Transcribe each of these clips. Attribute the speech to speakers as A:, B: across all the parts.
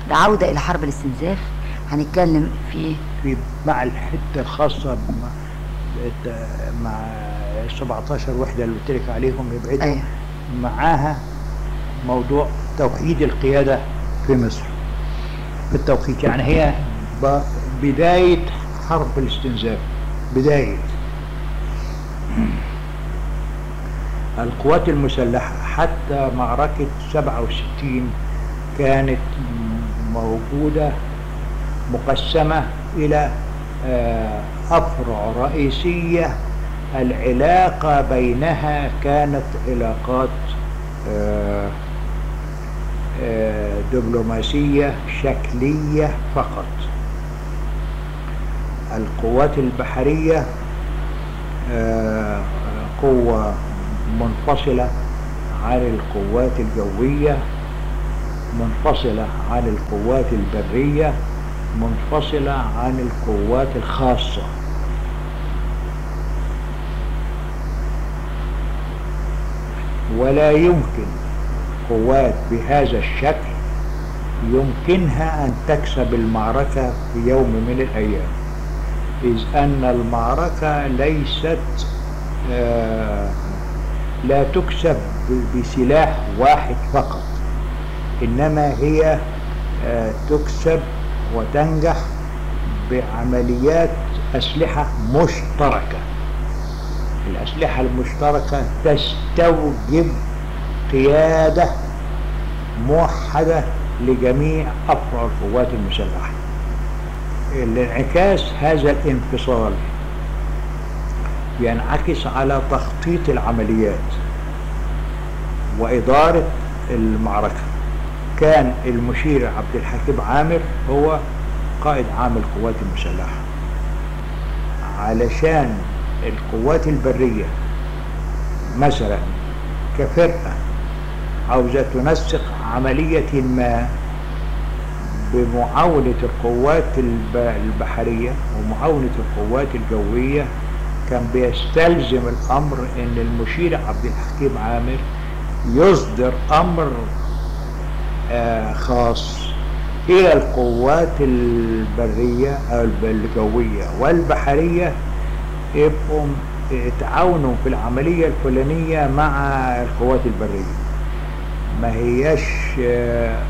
A: ده عودة إلى حرب الاستنزاف. هنتكلم
B: في مع الحته الخاصه مع 17 وحده اللي قلت لك عليهم يبعدوا.
A: أيوه.
B: معاها موضوع توحيد القياده في مصر. في التوقيت يعني هي بدايه حرب الاستنزاف، بدايه القوات المسلحه. حتى معركه 67 كانت موجوده مقسمه الى أفرع رئيسية. العلاقة بينها كانت علاقات دبلوماسية شكلية فقط. القوات البحرية قوة منفصلة عن القوات الجوية، منفصلة عن القوات البرية، منفصلة عن القوات الخاصة. ولا يمكن قوات بهذا الشكل يمكنها أن تكسب المعركة في يوم من الأيام، إذ أن المعركة ليست لا تكسب بسلاح واحد فقط، إنما هي تكسب وتنجح بعمليات أسلحة مشتركة. الأسلحة المشتركة تستوجب قيادة موحدة لجميع أفرع القوات المسلحة. الانعكاس هذا الانفصال ينعكس على تخطيط العمليات وإدارة المعركة. كان المشير عبد الحكيم عامر هو قائد عام القوات المسلحة، علشان القوات البرية مثلا كفرقة عاوزة تنسق عملية ما بمعاونة القوات البحرية ومعاونة القوات الجوية، كان بيستلزم الأمر أن المشير عبد الحكيم عامر يصدر أمر خاص إلى القوات البرية أو الجوية والبحرية، يبقوا يتعاونوا في العملية الفلانية مع القوات البرية. ما هياش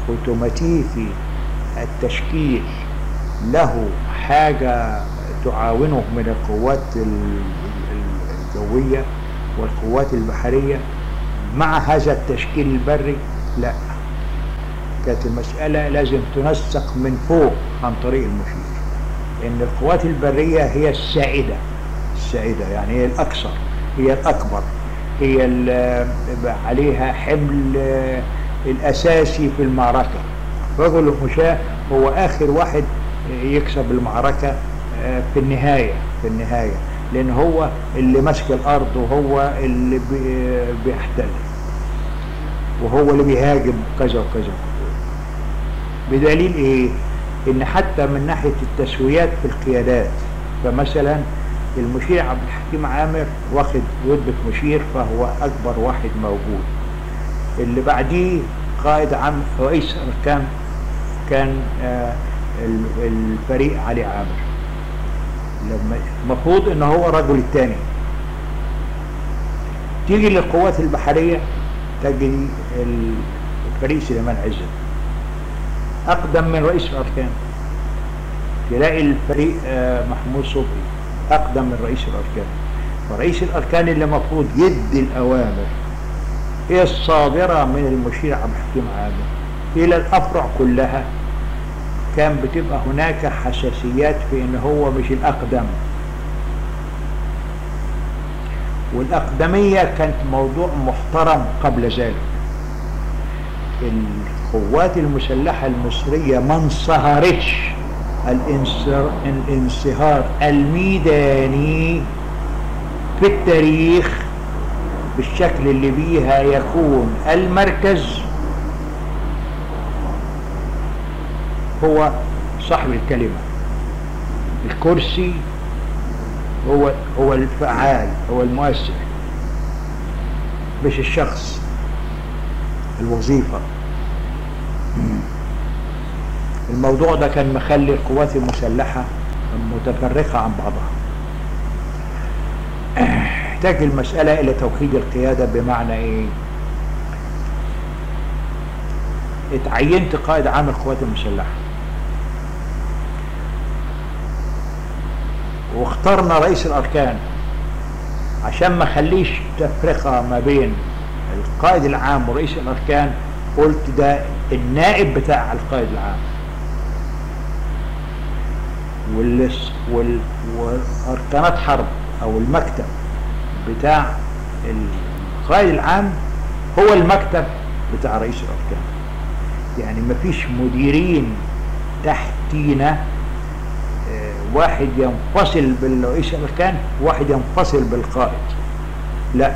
B: اوتوماتيكي التشكيل له حاجة تعاونه من القوات الجوية والقوات البحرية مع هذا التشكيل البري، لا، كانت المسألة لازم تنسق من فوق عن طريق المشير. إن القوات البرية هي السائدة يعني هي الأكثر، هي الأكبر، هي اللي عليها حمل الأساسي في المعركة. رجل المشاة هو آخر واحد يكسب المعركة في النهاية، لأن هو اللي ماسك الأرض وهو اللي بيحتل وهو اللي بيهاجم كذا وكذا. بدليل إيه؟ إن حتى من ناحية التسويات في القيادات، فمثلا المشير عبد الحكيم عامر واخد رتبة مشير فهو أكبر واحد موجود. اللي بعديه قائد عام رئيس أركان كان الفريق علي عامر، لما المفروض إن هو رجل الثاني. تيجي للقوات البحرية تجري الفريق سليمان عزت أقدم من رئيس الأركان، تلاقي الفريق محمود صبحي أقدم من رئيس الأركان. ورئيس الأركان اللي المفروض يدي الأوامر هي الصادرة من المشير عبد الحكيم عامر إلى الأفرع كلها، كان بتبقى هناك حساسيات في إن هو مش الأقدم، والأقدمية كانت موضوع محترم قبل ذلك. القوات المسلحة المصرية ما انصهرتش الانصهار الميداني في التاريخ بالشكل اللي بيها يكون المركز هو صاحب الكلمة، الكرسي هو الفعال، هو المؤثر، مش الشخص، الوظيفة. الموضوع ده كان مخلي القوات المسلحة متفرقة عن بعضها. تحتاج المسألة إلى توحيد القيادة. بمعنى إيه؟ اتعينت قائد عام القوات المسلحة، واخترنا رئيس الأركان عشان ما خليش تفرقة ما بين القائد العام ورئيس الأركان. قلت ده النائب بتاع القائد العام، وأركانات حرب أو المكتب بتاع القائد العام هو المكتب بتاع رئيس الأركان. يعني مفيش مديرين تحتينا، واحد ينفصل بالرئيس الأركان وواحد ينفصل بالقائد. لا،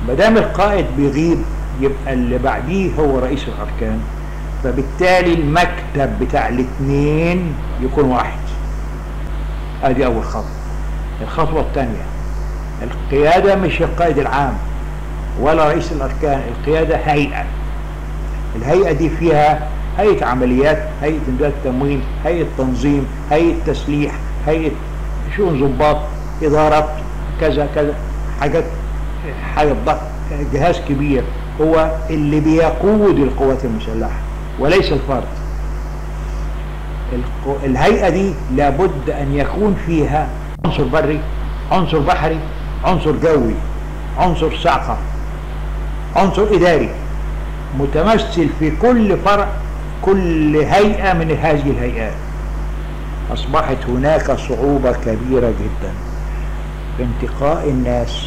B: ما دام القائد بيغيب يبقى اللي بعديه هو رئيس الأركان، فبالتالي المكتب بتاع الاثنين يكون واحد. ادي اول خطوه. الخطوه الثانيه، القياده مش القائد العام ولا رئيس الاركان، القياده هيئه. الهيئه دي فيها هيئه عمليات، هيئه امداد التموين، هيئه تنظيم، هيئه تسليح، هيئه شؤون ضباط، ادارات، كذا كذا، حاجه ضغط، جهاز كبير هو اللي بيقود القوات المسلحه وليس الفرد. الهيئة دي لابد أن يكون فيها عنصر بري، عنصر بحري، عنصر جوي، عنصر صاعقة، عنصر إداري، متمثل في كل فرع، كل هيئة من هذه الهيئات. أصبحت هناك صعوبة كبيرة جدا في انتقاء الناس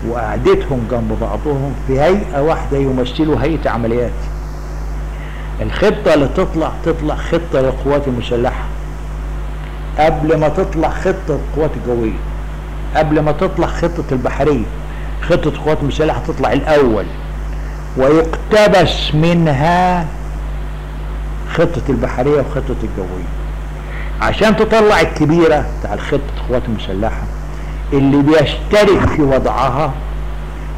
B: وقعدتهم جنب بعضهم في هيئة واحدة يمثلوا هيئة عمليات. الخطة اللي تطلع خطة للقوات المسلحة قبل ما تطلع خطة القوات الجوية، قبل ما تطلع خطة البحرية. خطة القوات المسلحة تطلع الأول ويقتبس منها خطة البحرية وخطة الجوية. عشان تطلع الكبيرة بتاع خطة القوات المسلحة اللي بيشترك في وضعها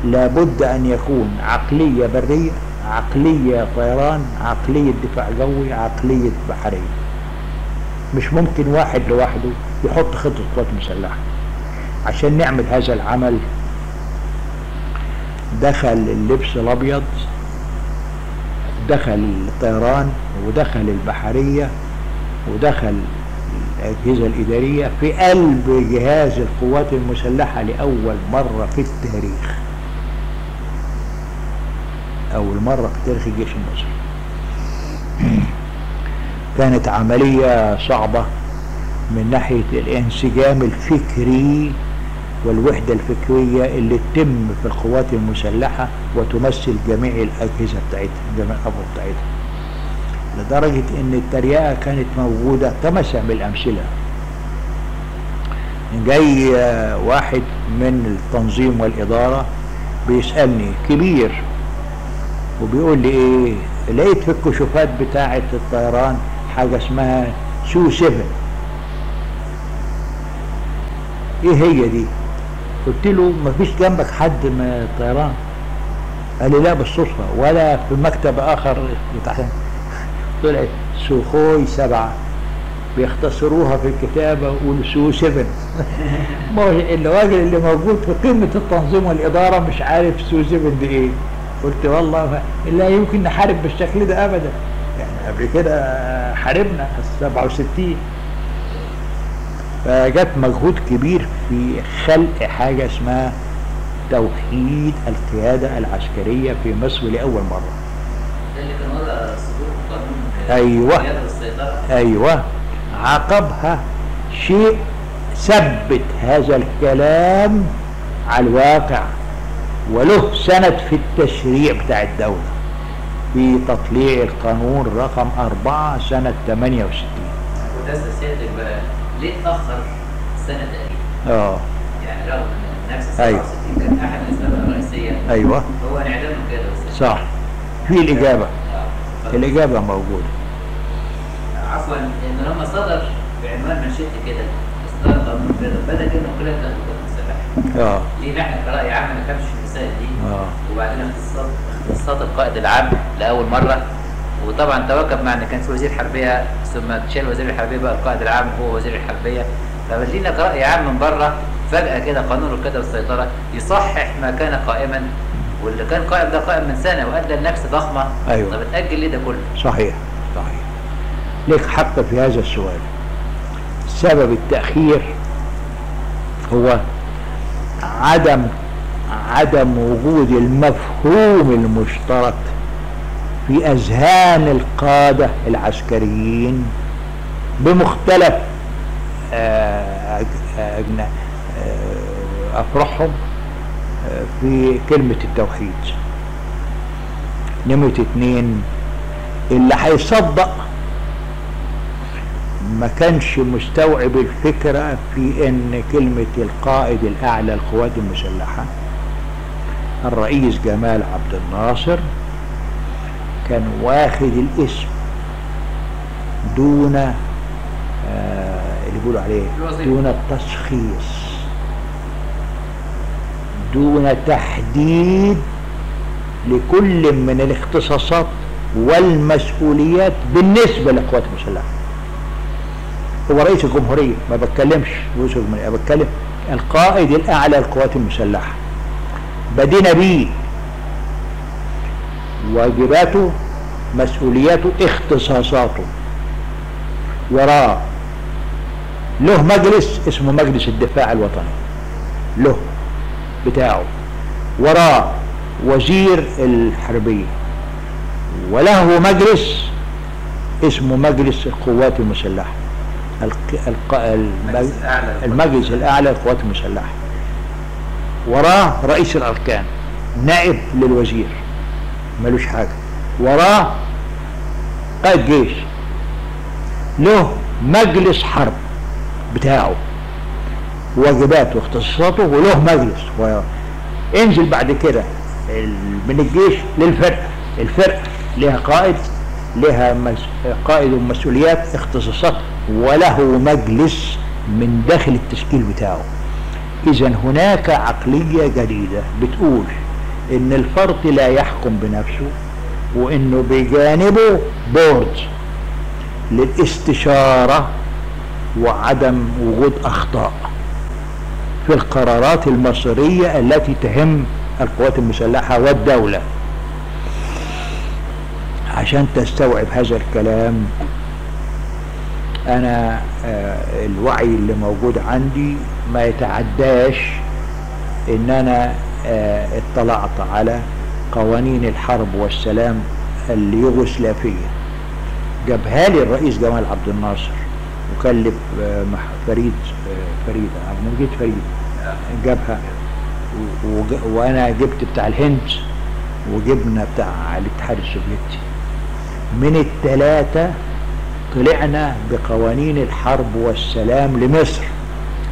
B: لابد أن يكون عقلية برية، عقلية طيران، عقلية دفاع جوي، عقلية بحرية. مش ممكن واحد لوحده يحط خطة قوات مسلحة. عشان نعمل هذا العمل دخل اللبس الأبيض، دخل الطيران، ودخل البحرية، ودخل الأجهزة الإدارية في قلب جهاز القوات المسلحة لأول مرة في التاريخ. أول مرة في تاريخ الجيش المصري. كانت عملية صعبة من ناحية الانسجام الفكري والوحدة الفكرية اللي تتم في القوات المسلحة وتمثل جميع الأجهزة بتاعتها، جميع الأفراد بتاعتها، لدرجة إن التريقة كانت موجودة تمثل بالأمثلة. جاي واحد من التنظيم والإدارة بيسألني كبير وبيقول لي ايه، لقيت في الكشوفات بتاعة الطيران حاجة اسمها سو 7، ايه هي دي؟ قلت له مفيش جنبك حد من الطيران؟ قال لي لا بالصدفة، ولا في مكتب اخر بتاع. طلعت سوخوي 7، بيختصروها في الكتابة ويقولوا سو 7. ما هو الراجل اللي موجود في قمة التنظيم والإدارة مش عارف سو 7 دي ايه. قلت والله لا يمكن نحارب بالشكل ده ابدا، يعني قبل كده حاربنا 67. فجت مجهود كبير في خلق حاجة اسمها توحيد القيادة العسكرية في مصر لأول مرة.
C: ده اللي كان وضع صدور قانون
B: أيوة
C: القيادة والسيطرة.
B: أيوة، عقبها شيء ثبت هذا الكلام على الواقع وله سند في التشريع بتاع الدولة في تطليع القانون رقم 4 سنة 68.
C: وده سيادتك بقى ليه اتأخر سنة تقريبا؟ يعني رغم ان نفس 67 كان احد الاسباب الرئيسية
B: ايوه
C: هو انعدام القيادة والسيطرة.
B: صح، في الإجابة. الإجابة موجودة.
C: عفوا، ان لما صدر بعنوان منشدة كده اصدار قانون القيادة بدا كده انقلاب داخل القوات المسلحة. ليه احنا كرأي عام ما نفهمش المسائل دي؟ وبعدين اختصاصات القائد العام لأول مرة وطبعا تواكب مع ان كان في وزير حربيه ثم اتشال وزير الحربيه بقى القائد العام هو وزير الحربيه. فلينا كرأي عام من بره فجأة كده قانون القيادة والسيطرة يصحح ما كان قائما، واللي كان قائم ده قائم من سنة وأدى لنكسة ضخمة.
B: أيوة.
C: طب اتأجل ليه ده كله؟
B: صحيح. ليك حق في هذا السؤال. سبب التأخير هو عدم وجود المفهوم المشترك في أذهان القادة العسكريين بمختلف أفرحهم في كلمة التوحيد. نمرة 2 اللي هيصدق ما كانش مستوعب الفكرة في ان كلمة القائد الاعلى للقوات المسلحة الرئيس جمال عبد الناصر كان واخد الاسم دون اللي بيقولوا عليه دون التشخيص، دون تحديد لكل من الاختصاصات والمسؤوليات بالنسبة للقوات المسلحة. هو رئيس الجمهورية، ما بتكلمش رئيس الجمهورية، بتكلم القائد الأعلى للقوات المسلحة. بدينا بيه واجباته، مسؤولياته، اختصاصاته. وراه له مجلس اسمه مجلس الدفاع الوطني، له بتاعه. وراه وزير الحربية، وله مجلس اسمه مجلس القوات المسلحة، المجلس الأعلى للقوات المسلحة. وراه رئيس الأركان نائب للوزير ملوش حاجة. وراه قائد جيش له مجلس حرب بتاعه واجباته واختصاصاته وله مجلس. انزل بعد كده من الجيش للفرقة، الفرقة لها قائد، لها قائد ومسؤوليات اختصاصات وله مجلس من داخل التشكيل بتاعه. اذا هناك عقلية جديدة بتقول ان الفرد لا يحكم بنفسه، وانه بجانبه بورد للاستشارة وعدم وجود اخطاء في القرارات المصيرية التي تهم القوات المسلحة والدولة. عشان تستوعب هذا الكلام انا الوعي اللي موجود عندي ما يتعداش ان انا اطلعت على قوانين الحرب والسلام اليوغوسلافية، جابها لي الرئيس جمال عبد الناصر وكلف فريد جابها، وانا جبت بتاع الهند وجبنا بتاع الاتحاد السوفيتي. من الثلاثة طلعنا بقوانين الحرب والسلام لمصر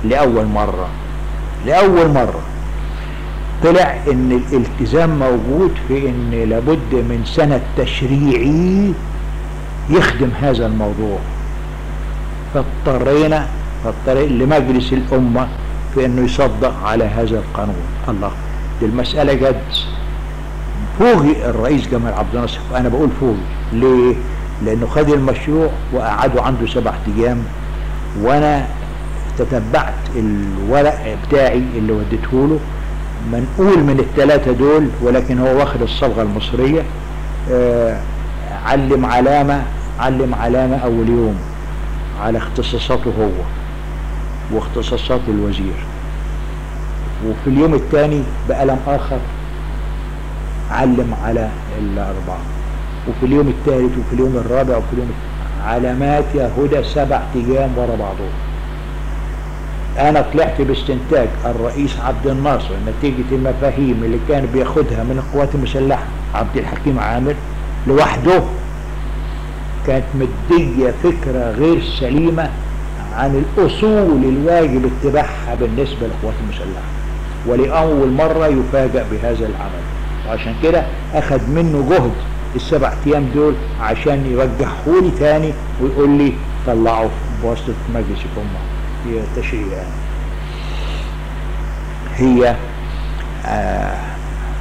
B: لأول مرة. طلع ان الالتزام موجود في ان لابد من سند تشريعي يخدم هذا الموضوع. فاضطرينا لمجلس الأمة في انه يصدق على هذا القانون. الله، دي المسألة جد. فوجئ الرئيس جمال عبد الناصر، وانا بقول فوجئ ليه؟ لانه خد المشروع وقعدوا عنده 7 ايام، وانا تتبعت الورق بتاعي اللي وديته له، منقول من ال3 دول، ولكن هو واخد الصبغة المصرية. علم علامة اول يوم على اختصاصاته هو واختصاصات الوزير، وفي اليوم الثاني بقلم اخر علم على ال4، وفي اليوم الثالث وفي اليوم الرابع وفي اليوم علامات يا هدى 7 ايام ورا بعضهم. انا طلعت باستنتاج الرئيس عبد الناصر نتيجة المفاهيم اللي كان بياخدها من القوات المسلحة عبد الحكيم عامر لوحده، كانت مدية فكرة غير سليمة عن الأصول الواجب اتباعها بالنسبة للقوات المسلحة، ولأول مرة يفاجأ بهذا العمل. وعشان كده أخذ منه جهد ال7 ايام دول عشان يرجحهولي تاني ويقول لي طلعوا بواسطة مجلس الأمة. هي تشريع، هي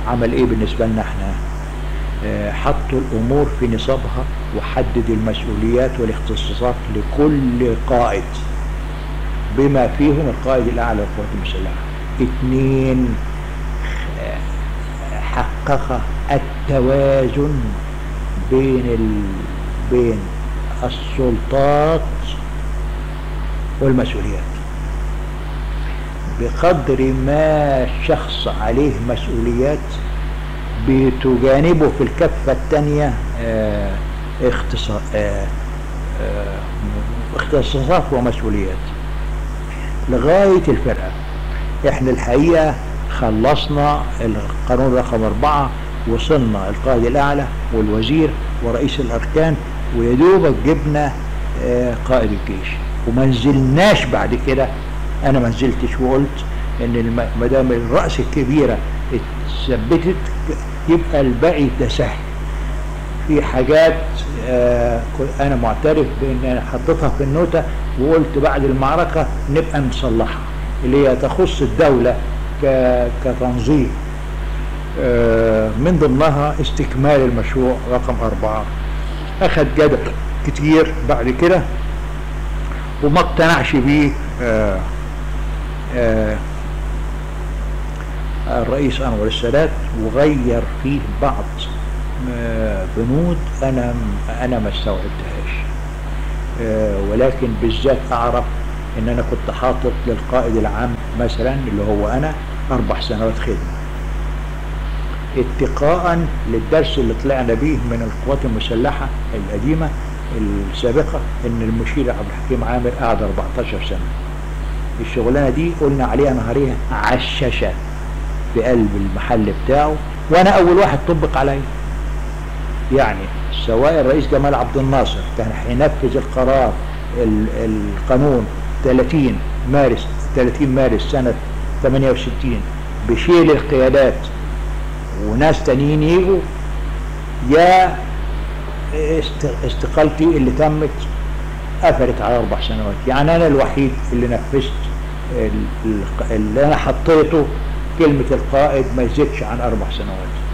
B: عمل ايه بالنسبة لنا احنا؟ حطوا الأمور في نصابها وحدد المسؤوليات والاختصاصات لكل قائد بما فيهم القائد الأعلى للقوات المسلحة. 2 حقق التوازن بين السلطات والمسؤوليات، بقدر ما الشخص عليه مسؤوليات بتجانبه في الكفة الثانية اختصاصات ومسؤوليات لغاية الفرقة. احنا الحقيقة خلصنا القانون رقم 4، وصلنا القائد الأعلى والوزير ورئيس الأركان، ويدوبك جبنا قائد الجيش، وما نزلناش بعد كده. أنا ما نزلتش وقلت إن ما دام الرأس الكبيرة اتثبتت يبقى الباقي ده سهل. في حاجات أنا معترف بإن أنا حطيتها في النوتة وقلت بعد المعركة نبقى نصلحها، اللي هي تخص الدولة كتنظيم، من ضمنها استكمال المشروع رقم 4. أخذ جدل كتير بعد كده وما اقتنعش بيه الرئيس أنور السادات، وغير فيه بعض بنود أنا ما استوعبتهاش، ولكن بالذات أعرف إن أنا كنت حاطط للقائد العام مثلا اللي هو أنا 4 سنوات خدمة، اتقاء للدرس اللي طلعنا بيه من القوات المسلحة القديمة السابقة، إن المشير عبد الحكيم عامر قعد 14 سنة. الشغلانة دي قلنا عليها نهاريها عششة في قلب المحل بتاعه، وأنا أول واحد طبق عليا. يعني سواء الرئيس جمال عبد الناصر كان هينفذ القرار القانون 30 مارس سنة 68 بشيل القيادات وناس تانيين يجوا، يا استقالتي اللي تمت قفلت على 4 سنوات. يعني أنا الوحيد اللي نفذت اللي أنا حطيته كلمة القائد ما يزيدش عن 4 سنوات.